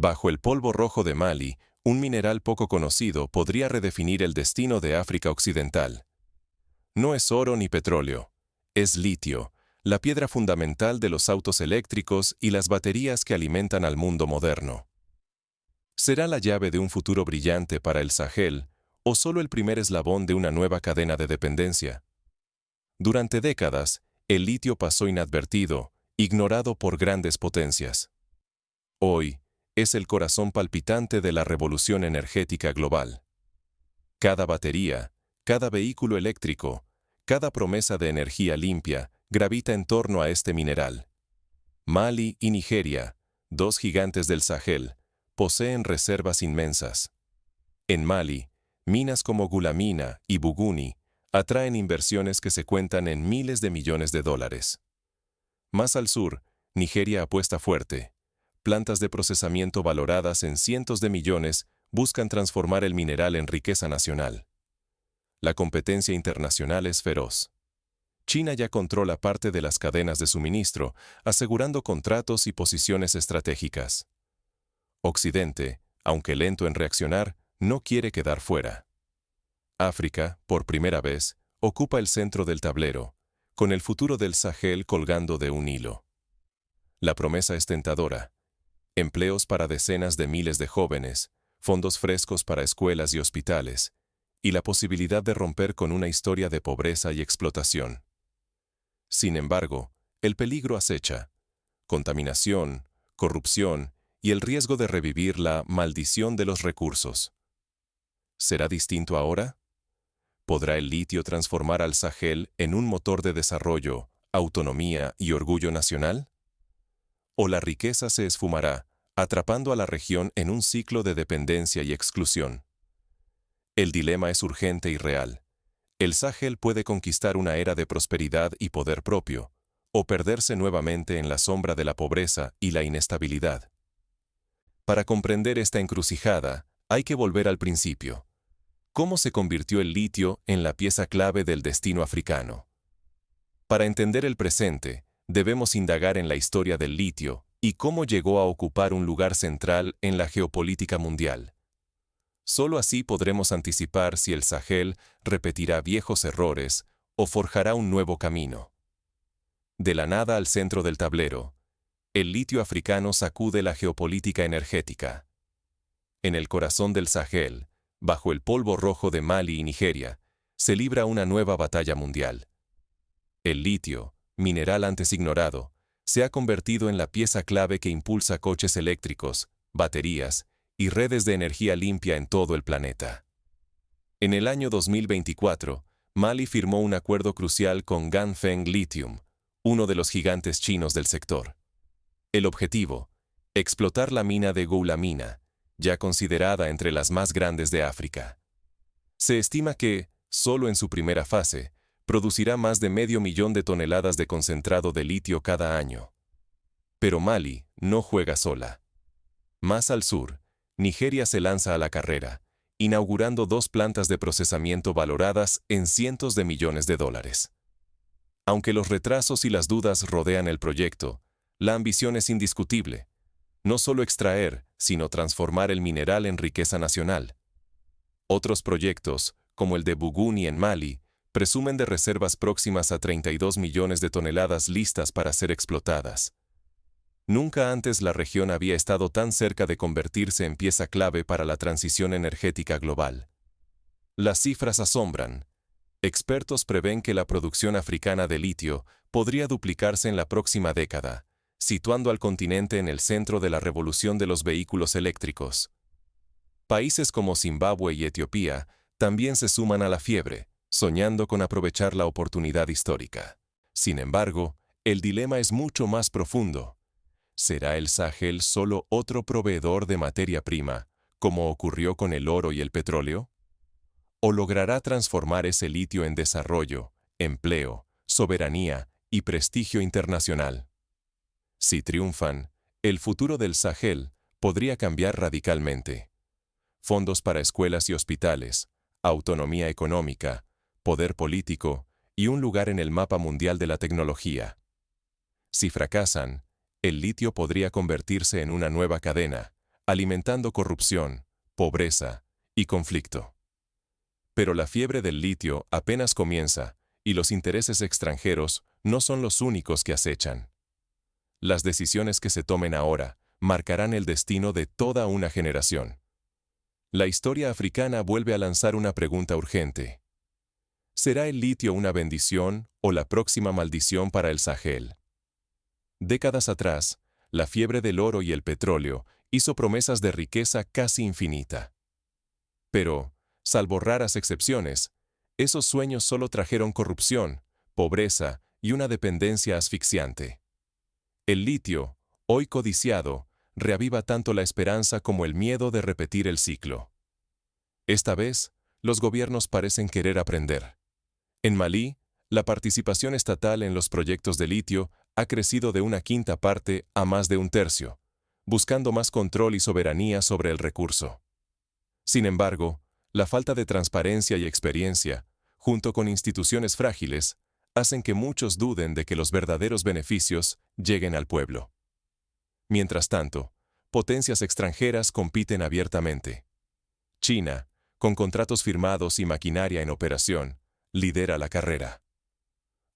Bajo el polvo rojo de Mali, un mineral poco conocido podría redefinir el destino de África Occidental. No es oro ni petróleo, es litio, la piedra fundamental de los autos eléctricos y las baterías que alimentan al mundo moderno. ¿Será la llave de un futuro brillante para el Sahel o solo el primer eslabón de una nueva cadena de dependencia? Durante décadas, el litio pasó inadvertido, ignorado por grandes potencias. Hoy, es el corazón palpitante de la revolución energética global. Cada batería, cada vehículo eléctrico, cada promesa de energía limpia gravita en torno a este mineral. Mali y Nigeria, dos gigantes del Sahel, poseen reservas inmensas. En Mali, minas como Gulamina y Buguni atraen inversiones que se cuentan en miles de millones de dólares. Más al sur, Nigeria apuesta fuerte. Plantas de procesamiento valoradas en cientos de millones buscan transformar el mineral en riqueza nacional. La competencia internacional es feroz. China ya controla parte de las cadenas de suministro, asegurando contratos y posiciones estratégicas. Occidente, aunque lento en reaccionar, no quiere quedar fuera. África, por primera vez, ocupa el centro del tablero, con el futuro del Sahel colgando de un hilo. La promesa es tentadora. Empleos para decenas de miles de jóvenes, fondos frescos para escuelas y hospitales, y la posibilidad de romper con una historia de pobreza y explotación. Sin embargo, el peligro acecha. Contaminación, corrupción y el riesgo de revivir la maldición de los recursos. ¿Será distinto ahora? ¿Podrá el litio transformar al Sahel en un motor de desarrollo, autonomía y orgullo nacional? ¿O la riqueza se esfumará, atrapando a la región en un ciclo de dependencia y exclusión? El dilema es urgente y real. El Sahel puede conquistar una era de prosperidad y poder propio, o perderse nuevamente en la sombra de la pobreza y la inestabilidad. Para comprender esta encrucijada, hay que volver al principio. ¿Cómo se convirtió el litio en la pieza clave del destino africano? Para entender el presente, debemos indagar en la historia del litio y cómo llegó a ocupar un lugar central en la geopolítica mundial. Solo así podremos anticipar si el Sahel repetirá viejos errores o forjará un nuevo camino. De la nada al centro del tablero, el litio africano sacude la geopolítica energética. En el corazón del Sahel, bajo el polvo rojo de Mali y Nigeria, se libra una nueva batalla mundial. El litio, mineral antes ignorado, se ha convertido en la pieza clave que impulsa coches eléctricos, baterías y redes de energía limpia en todo el planeta. En el año 2024, Mali firmó un acuerdo crucial con Ganfeng Lithium, uno de los gigantes chinos del sector. El objetivo: explotar la mina de Goulamina, ya considerada entre las más grandes de África. Se estima que, solo en su primera fase, producirá más de 500,000 de toneladas de concentrado de litio cada año. Pero Mali no juega sola. Más al sur, Nigeria se lanza a la carrera, inaugurando 2 plantas de procesamiento valoradas en cientos de millones de dólares. Aunque los retrasos y las dudas rodean el proyecto, la ambición es indiscutible. No solo extraer, sino transformar el mineral en riqueza nacional. Otros proyectos, como el de Buguni en Mali, presumen de reservas próximas a 32 millones de toneladas listas para ser explotadas. Nunca antes la región había estado tan cerca de convertirse en pieza clave para la transición energética global. Las cifras asombran. Expertos prevén que la producción africana de litio podría duplicarse en la próxima década, situando al continente en el centro de la revolución de los vehículos eléctricos. Países como Zimbabue y Etiopía también se suman a la fiebre, soñando con aprovechar la oportunidad histórica. Sin embargo, el dilema es mucho más profundo. ¿Será el Sahel solo otro proveedor de materia prima, como ocurrió con el oro y el petróleo? ¿O logrará transformar ese litio en desarrollo, empleo, soberanía y prestigio internacional? Si triunfan, el futuro del Sahel podría cambiar radicalmente. Fondos para escuelas y hospitales, autonomía económica, poder político y un lugar en el mapa mundial de la tecnología. Si fracasan, el litio podría convertirse en una nueva cadena, alimentando corrupción, pobreza y conflicto. Pero la fiebre del litio apenas comienza, y los intereses extranjeros no son los únicos que acechan. Las decisiones que se tomen ahora marcarán el destino de toda una generación. La historia africana vuelve a lanzar una pregunta urgente. ¿Será el litio una bendición o la próxima maldición para el Sahel? Décadas atrás, la fiebre del oro y el petróleo hizo promesas de riqueza casi infinita. Pero, salvo raras excepciones, esos sueños solo trajeron corrupción, pobreza y una dependencia asfixiante. El litio, hoy codiciado, reaviva tanto la esperanza como el miedo de repetir el ciclo. Esta vez, los gobiernos parecen querer aprender. En Malí, la participación estatal en los proyectos de litio ha crecido de 1/5 parte a más de 1/3, buscando más control y soberanía sobre el recurso. Sin embargo, la falta de transparencia y experiencia, junto con instituciones frágiles, hacen que muchos duden de que los verdaderos beneficios lleguen al pueblo. Mientras tanto, potencias extranjeras compiten abiertamente. China, con contratos firmados y maquinaria en operación, lidera la carrera.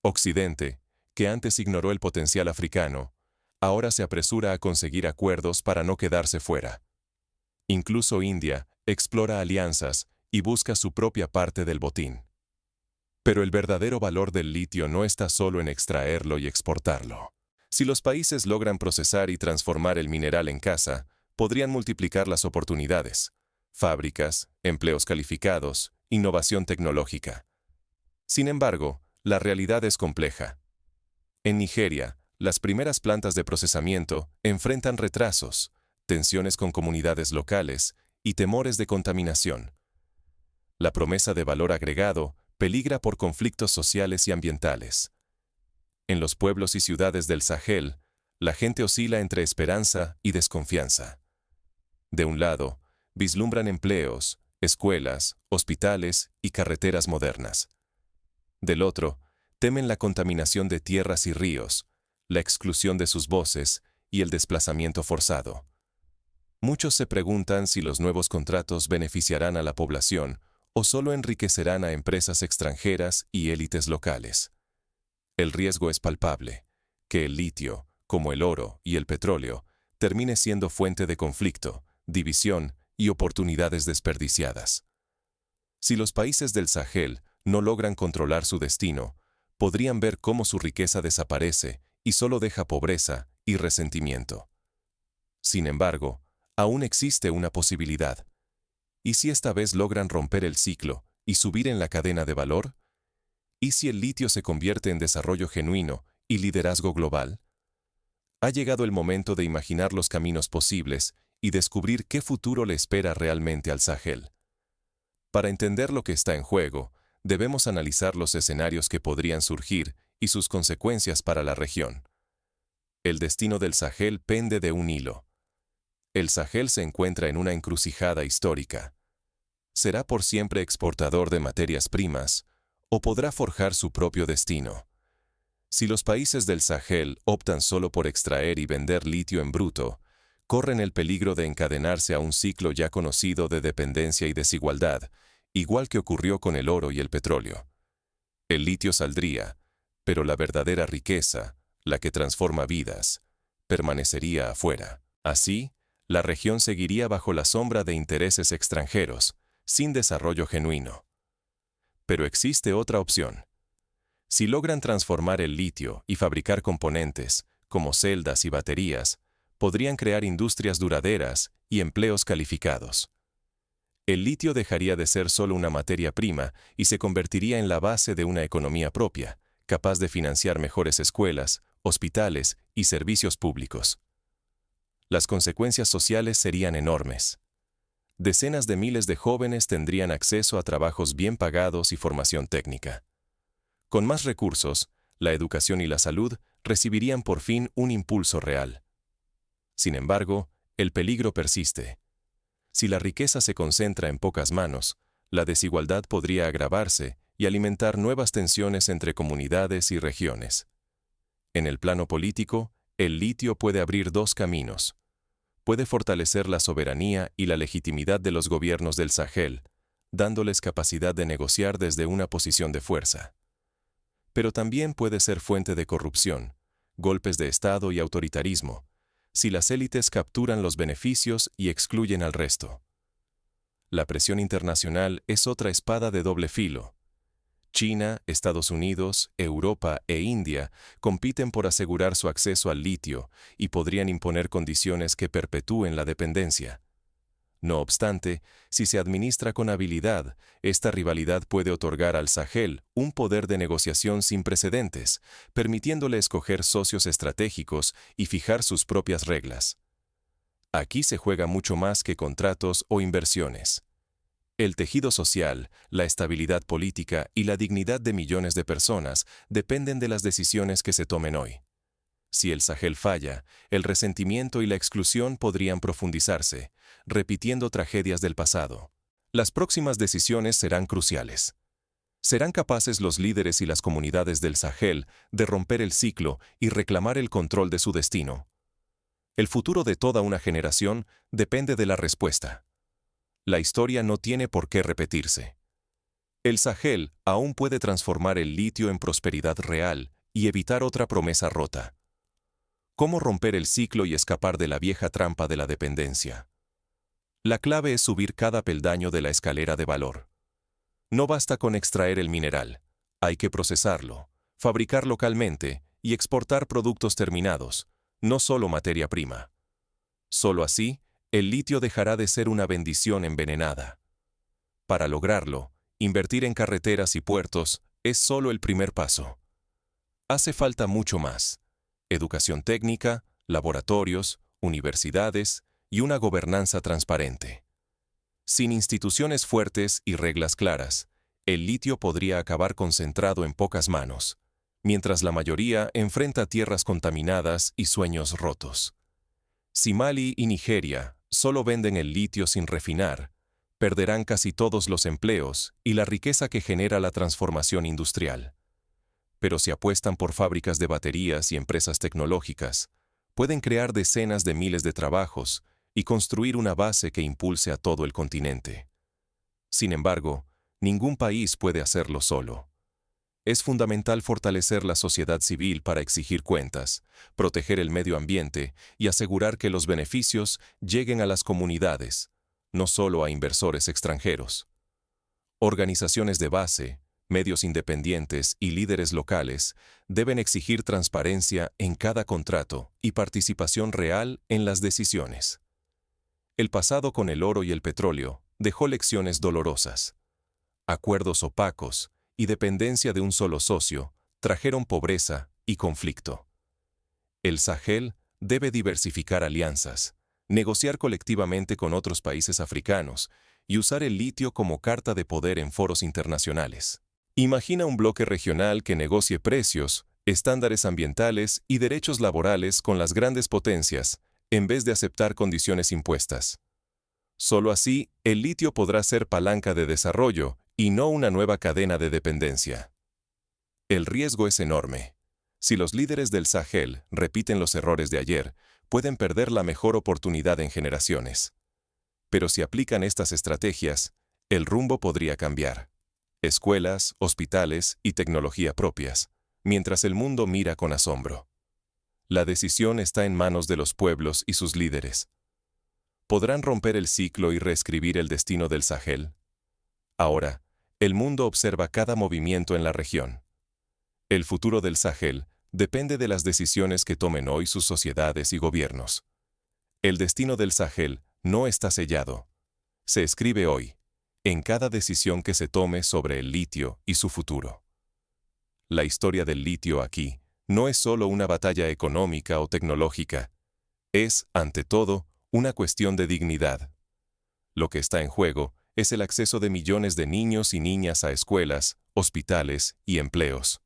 Occidente, que antes ignoró el potencial africano, ahora se apresura a conseguir acuerdos para no quedarse fuera. Incluso India explora alianzas y busca su propia parte del botín. Pero el verdadero valor del litio no está solo en extraerlo y exportarlo. Si los países logran procesar y transformar el mineral en casa, podrían multiplicar las oportunidades: fábricas, empleos calificados, innovación tecnológica. Sin embargo, la realidad es compleja. En Nigeria, las primeras plantas de procesamiento enfrentan retrasos, tensiones con comunidades locales y temores de contaminación. La promesa de valor agregado peligra por conflictos sociales y ambientales. En los pueblos y ciudades del Sahel, la gente oscila entre esperanza y desconfianza. De un lado, vislumbran empleos, escuelas, hospitales y carreteras modernas. Del otro, temen la contaminación de tierras y ríos, la exclusión de sus voces y el desplazamiento forzado. Muchos se preguntan si los nuevos contratos beneficiarán a la población o solo enriquecerán a empresas extranjeras y élites locales. El riesgo es palpable: que el litio, como el oro y el petróleo, termine siendo fuente de conflicto, división y oportunidades desperdiciadas. Si los países del Sahel no logran controlar su destino, podrían ver cómo su riqueza desaparece y solo deja pobreza y resentimiento. Sin embargo, aún existe una posibilidad. ¿Y si esta vez logran romper el ciclo y subir en la cadena de valor? ¿Y si el litio se convierte en desarrollo genuino y liderazgo global? Ha llegado el momento de imaginar los caminos posibles y descubrir qué futuro le espera realmente al Sahel. Para entender lo que está en juego, debemos analizar los escenarios que podrían surgir y sus consecuencias para la región. El destino del Sahel pende de un hilo. El Sahel se encuentra en una encrucijada histórica. ¿Será por siempre exportador de materias primas o podrá forjar su propio destino? Si los países del Sahel optan solo por extraer y vender litio en bruto, corren el peligro de encadenarse a un ciclo ya conocido de dependencia y desigualdad, igual que ocurrió con el oro y el petróleo. El litio saldría, pero la verdadera riqueza, la que transforma vidas, permanecería afuera. Así, la región seguiría bajo la sombra de intereses extranjeros, sin desarrollo genuino. Pero existe otra opción. Si logran transformar el litio y fabricar componentes, como celdas y baterías, podrían crear industrias duraderas y empleos calificados. El litio dejaría de ser solo una materia prima y se convertiría en la base de una economía propia, capaz de financiar mejores escuelas, hospitales y servicios públicos. Las consecuencias sociales serían enormes. Decenas de miles de jóvenes tendrían acceso a trabajos bien pagados y formación técnica. Con más recursos, la educación y la salud recibirían por fin un impulso real. Sin embargo, el peligro persiste. Si la riqueza se concentra en pocas manos, la desigualdad podría agravarse y alimentar nuevas tensiones entre comunidades y regiones. En el plano político, el litio puede abrir dos caminos. puede fortalecer la soberanía y la legitimidad de los gobiernos del Sahel, dándoles capacidad de negociar desde una posición de fuerza. Pero también puede ser fuente de corrupción, golpes de Estado y autoritarismo, si las élites capturan los beneficios y excluyen al resto. La presión internacional es otra espada de doble filo. China, Estados Unidos, Europa e India compiten por asegurar su acceso al litio y podrían imponer condiciones que perpetúen la dependencia. No obstante, si se administra con habilidad, esta rivalidad puede otorgar al Sahel un poder de negociación sin precedentes, permitiéndole escoger socios estratégicos y fijar sus propias reglas. Aquí se juega mucho más que contratos o inversiones. El tejido social, la estabilidad política y la dignidad de millones de personas dependen de las decisiones que se tomen hoy. Si el Sahel falla, el resentimiento y la exclusión podrían profundizarse, repitiendo tragedias del pasado. Las próximas decisiones serán cruciales. ¿Serán capaces los líderes y las comunidades del Sahel de romper el ciclo y reclamar el control de su destino? El futuro de toda una generación depende de la respuesta. La historia no tiene por qué repetirse. El Sahel aún puede transformar el litio en prosperidad real y evitar otra promesa rota. ¿Cómo romper el ciclo y escapar de la vieja trampa de la dependencia? La clave es subir cada peldaño de la escalera de valor. No basta con extraer el mineral, hay que procesarlo, fabricar localmente y exportar productos terminados, no solo materia prima. Solo así, el litio dejará de ser una bendición envenenada. Para lograrlo, invertir en carreteras y puertos es solo el primer paso. Hace falta mucho más: educación técnica, laboratorios, universidades y una gobernanza transparente. Sin instituciones fuertes y reglas claras, el litio podría acabar concentrado en pocas manos, mientras la mayoría enfrenta tierras contaminadas y sueños rotos. Si Mali y Nigeria solo venden el litio sin refinar, perderán casi todos los empleos y la riqueza que genera la transformación industrial. Pero si apuestan por fábricas de baterías y empresas tecnológicas, pueden crear decenas de miles de trabajos y construir una base que impulse a todo el continente. Sin embargo, ningún país puede hacerlo solo. Es fundamental fortalecer la sociedad civil para exigir cuentas, proteger el medio ambiente y asegurar que los beneficios lleguen a las comunidades, no solo a inversores extranjeros. Organizaciones de base, medios independientes y líderes locales deben exigir transparencia en cada contrato y participación real en las decisiones. El pasado con el oro y el petróleo dejó lecciones dolorosas. Acuerdos opacos y dependencia de un solo socio trajeron pobreza y conflicto. El Sahel debe diversificar alianzas, negociar colectivamente con otros países africanos y usar el litio como carta de poder en foros internacionales. Imagina un bloque regional que negocie precios, estándares ambientales y derechos laborales con las grandes potencias, en vez de aceptar condiciones impuestas. Solo así, el litio podrá ser palanca de desarrollo y no una nueva cadena de dependencia. El riesgo es enorme. Si los líderes del Sahel repiten los errores de ayer, pueden perder la mejor oportunidad en generaciones. Pero si aplican estas estrategias, el rumbo podría cambiar. Escuelas, hospitales y tecnología propias, mientras el mundo mira con asombro. La decisión está en manos de los pueblos y sus líderes. ¿Podrán romper el ciclo y reescribir el destino del Sahel? Ahora, el mundo observa cada movimiento en la región. El futuro del Sahel depende de las decisiones que tomen hoy sus sociedades y gobiernos. El destino del Sahel no está sellado. Se escribe hoy, en cada decisión que se tome sobre el litio y su futuro. La historia del litio aquí no es solo una batalla económica o tecnológica. Es, ante todo, una cuestión de dignidad. Lo que está en juego es el acceso de millones de niños y niñas a escuelas, hospitales y empleos.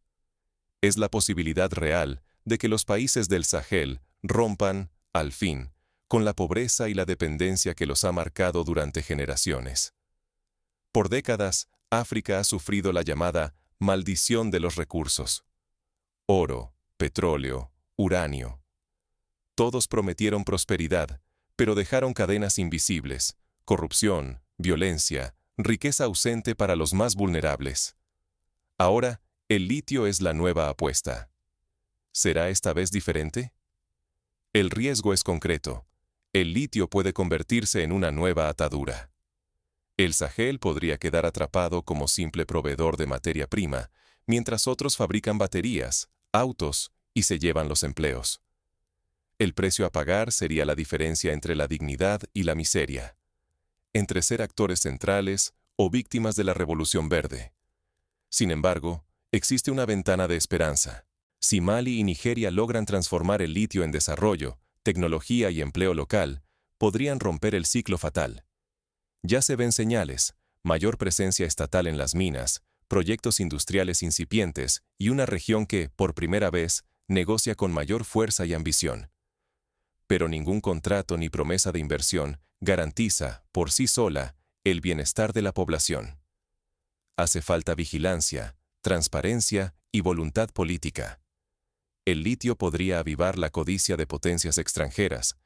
Es la posibilidad real de que los países del Sahel rompan, al fin, con la pobreza y la dependencia que los ha marcado durante generaciones. Por décadas, África ha sufrido la llamada maldición de los recursos. Oro, petróleo, uranio. Todos prometieron prosperidad, pero dejaron cadenas invisibles, corrupción, violencia, riqueza ausente para los más vulnerables. Ahora, el litio es la nueva apuesta. ¿Será esta vez diferente? El riesgo es concreto. El litio puede convertirse en una nueva atadura. El Sahel podría quedar atrapado como simple proveedor de materia prima, mientras otros fabrican baterías, autos y se llevan los empleos. El precio a pagar sería la diferencia entre la dignidad y la miseria, entre ser actores centrales o víctimas de la Revolución Verde. Sin embargo, existe una ventana de esperanza. Si Mali y Nigeria logran transformar el litio en desarrollo, tecnología y empleo local, podrían romper el ciclo fatal. Ya se ven señales: mayor presencia estatal en las minas, proyectos industriales incipientes y una región que, por primera vez, negocia con mayor fuerza y ambición. Pero ningún contrato ni promesa de inversión garantiza, por sí sola, el bienestar de la población. Hace falta vigilancia, transparencia y voluntad política. El litio podría avivar la codicia de potencias extranjeras,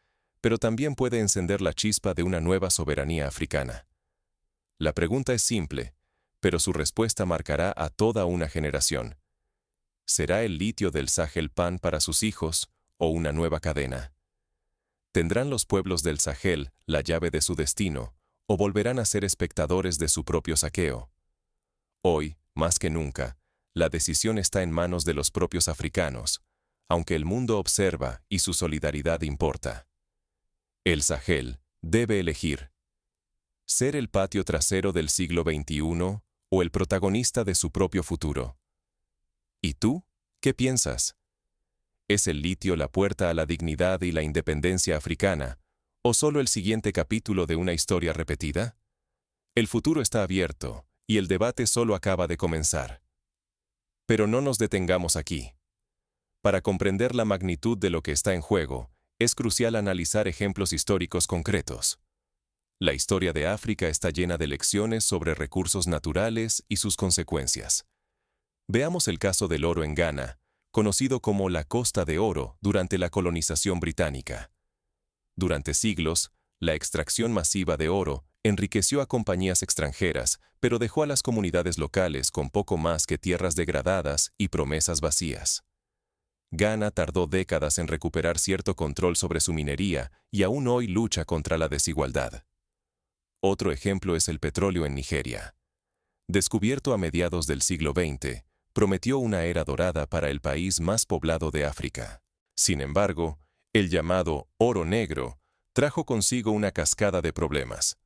pero también puede encender la chispa de una nueva soberanía africana. La pregunta es simple, pero su respuesta marcará a toda una generación. ¿Será el litio del Sahel pan para sus hijos o una nueva cadena? ¿Tendrán los pueblos del Sahel la llave de su destino o volverán a ser espectadores de su propio saqueo? Hoy, más que nunca, la decisión está en manos de los propios africanos, aunque el mundo observa y su solidaridad importa. El Sahel debe elegir: ser el patio trasero del siglo XXI o el protagonista de su propio futuro. ¿Y tú? ¿Qué piensas? ¿Es el litio la puerta a la dignidad y la independencia africana, o solo el siguiente capítulo de una historia repetida? El futuro está abierto, y el debate solo acaba de comenzar. Pero no nos detengamos aquí. Para comprender la magnitud de lo que está en juego, es crucial analizar ejemplos históricos concretos. La historia de África está llena de lecciones sobre recursos naturales y sus consecuencias. Veamos el caso del oro en Ghana, conocido como la Costa de Oro durante la colonización británica. Durante siglos, la extracción masiva de oro enriqueció a compañías extranjeras, pero dejó a las comunidades locales con poco más que tierras degradadas y promesas vacías. Ghana tardó décadas en recuperar cierto control sobre su minería y aún hoy lucha contra la desigualdad. Otro ejemplo es el petróleo en Nigeria. Descubierto a mediados del siglo XX, prometió una era dorada para el país más poblado de África. Sin embargo, el llamado oro negro trajo consigo una cascada de problemas.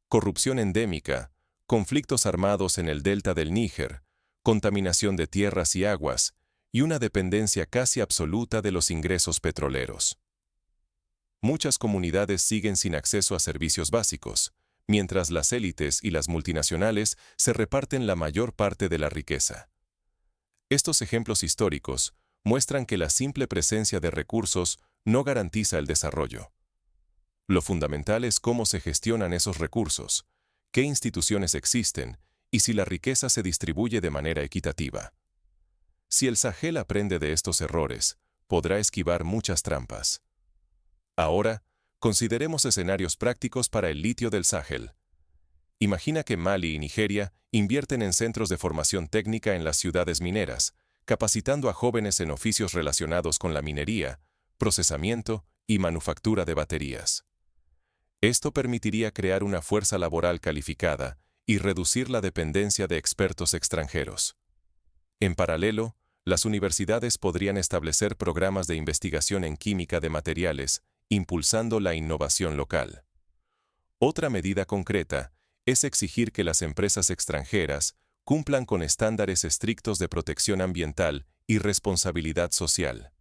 Corrupción endémica, conflictos armados en el delta del Níger, contaminación de tierras y aguas, y una dependencia casi absoluta de los ingresos petroleros. Muchas comunidades siguen sin acceso a servicios básicos, mientras las élites y las multinacionales se reparten la mayor parte de la riqueza. Estos ejemplos históricos muestran que la simple presencia de recursos no garantiza el desarrollo. Lo fundamental es cómo se gestionan esos recursos, qué instituciones existen y si la riqueza se distribuye de manera equitativa. Si el Sahel aprende de estos errores, podrá esquivar muchas trampas. Ahora, consideremos escenarios prácticos para el litio del Sahel. Imagina que Mali y Nigeria invierten en centros de formación técnica en las ciudades mineras, capacitando a jóvenes en oficios relacionados con la minería, procesamiento y manufactura de baterías. Esto permitiría crear una fuerza laboral calificada y reducir la dependencia de expertos extranjeros. En paralelo, las universidades podrían establecer programas de investigación en química de materiales, impulsando la innovación local. Otra medida concreta es exigir que las empresas extranjeras cumplan con estándares estrictos de protección ambiental y responsabilidad social.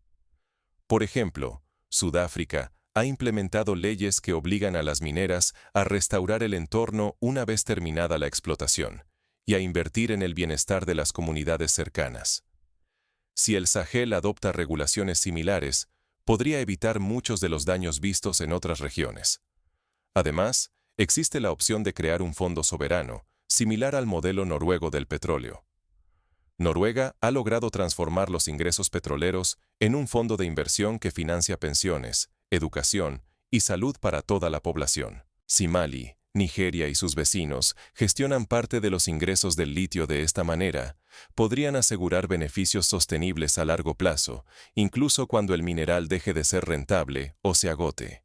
Por ejemplo, Sudáfrica ha implementado leyes que obligan a las mineras a restaurar el entorno una vez terminada la explotación y a invertir en el bienestar de las comunidades cercanas. Si el Sahel adopta regulaciones similares, podría evitar muchos de los daños vistos en otras regiones. Además, existe la opción de crear un fondo soberano, similar al modelo noruego del petróleo. Noruega ha logrado transformar los ingresos petroleros en un fondo de inversión que financia pensiones, educación y salud para toda la población. Si Mali, Nigeria y sus vecinos gestionan parte de los ingresos del litio de esta manera, podrían asegurar beneficios sostenibles a largo plazo, incluso cuando el mineral deje de ser rentable o se agote.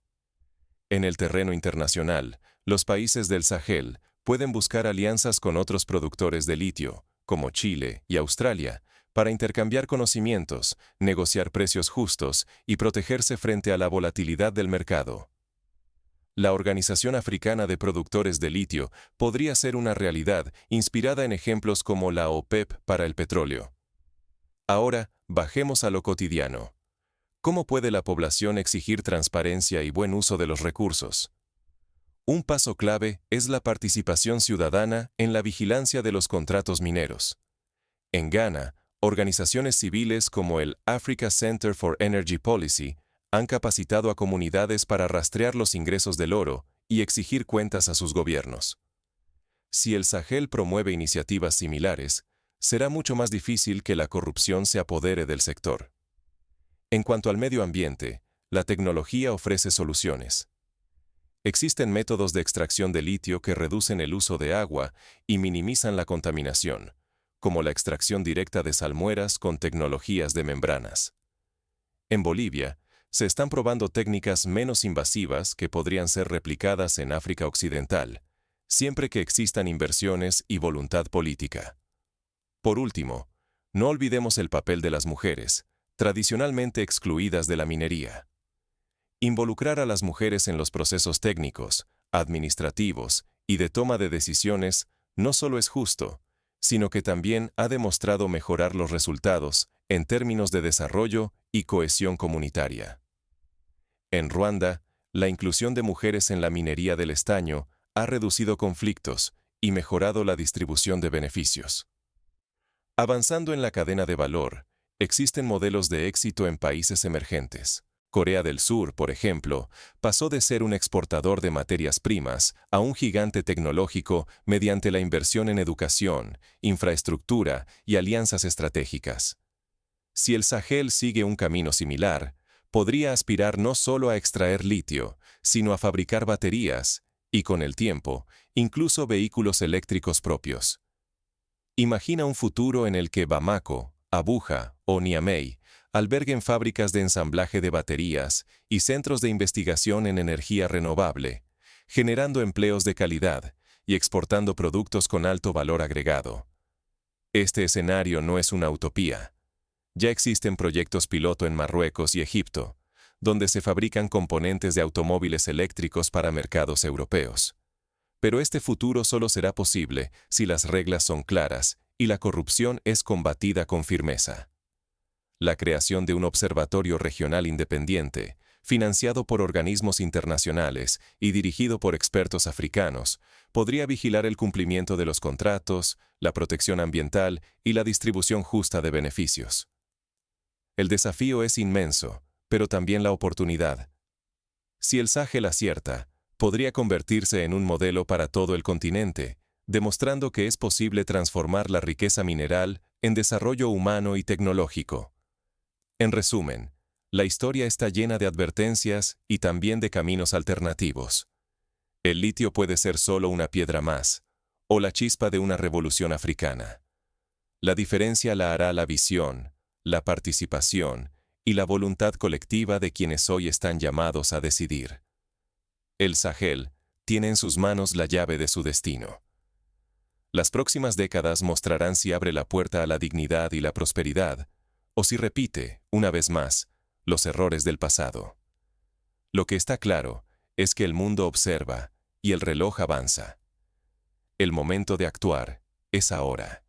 En el terreno internacional, los países del Sahel pueden buscar alianzas con otros productores de litio, como Chile y Australia, para intercambiar conocimientos, negociar precios justos y protegerse frente a la volatilidad del mercado. La Organización Africana de Productores de Litio podría ser una realidad inspirada en ejemplos como la OPEP para el petróleo. Ahora, bajemos a lo cotidiano. ¿Cómo puede la población exigir transparencia y buen uso de los recursos? Un paso clave es la participación ciudadana en la vigilancia de los contratos mineros. En Ghana, organizaciones civiles como el Africa Center for Energy Policy han capacitado a comunidades para rastrear los ingresos del oro y exigir cuentas a sus gobiernos. Si el Sahel promueve iniciativas similares, será mucho más difícil que la corrupción se apodere del sector. En cuanto al medio ambiente, la tecnología ofrece soluciones. Existen métodos de extracción de litio que reducen el uso de agua y minimizan la contaminación, como la extracción directa de salmueras con tecnologías de membranas. En Bolivia, se están probando técnicas menos invasivas que podrían ser replicadas en África Occidental, siempre que existan inversiones y voluntad política. Por último, no olvidemos el papel de las mujeres, tradicionalmente excluidas de la minería. Involucrar a las mujeres en los procesos técnicos, administrativos y de toma de decisiones no solo es justo, sino que también ha demostrado mejorar los resultados en términos de desarrollo y cohesión comunitaria. En Ruanda, la inclusión de mujeres en la minería del estaño ha reducido conflictos y mejorado la distribución de beneficios. Avanzando en la cadena de valor, existen modelos de éxito en países emergentes. Corea del Sur, por ejemplo, pasó de ser un exportador de materias primas a un gigante tecnológico mediante la inversión en educación, infraestructura y alianzas estratégicas. Si el Sahel sigue un camino similar, podría aspirar no solo a extraer litio, sino a fabricar baterías y, con el tiempo, incluso vehículos eléctricos propios. Imagina un futuro en el que Bamako, Abuja o Niamey alberguen fábricas de ensamblaje de baterías y centros de investigación en energía renovable, generando empleos de calidad y exportando productos con alto valor agregado. Este escenario no es una utopía. Ya existen proyectos piloto en Marruecos y Egipto, donde se fabrican componentes de automóviles eléctricos para mercados europeos. Pero este futuro solo será posible si las reglas son claras y la corrupción es combatida con firmeza. La creación de un observatorio regional independiente, financiado por organismos internacionales y dirigido por expertos africanos, podría vigilar el cumplimiento de los contratos, la protección ambiental y la distribución justa de beneficios. El desafío es inmenso, pero también la oportunidad. Si el Sahel acierta, podría convertirse en un modelo para todo el continente, demostrando que es posible transformar la riqueza mineral en desarrollo humano y tecnológico. En resumen, la historia está llena de advertencias y también de caminos alternativos. El litio puede ser solo una piedra más, o la chispa de una revolución africana. La diferencia la hará la visión, la participación y la voluntad colectiva de quienes hoy están llamados a decidir. El Sahel tiene en sus manos la llave de su destino. Las próximas décadas mostrarán si abre la puerta a la dignidad y la prosperidad, o si repite, una vez más, los errores del pasado. Lo que está claro es que el mundo observa y el reloj avanza. El momento de actuar es ahora.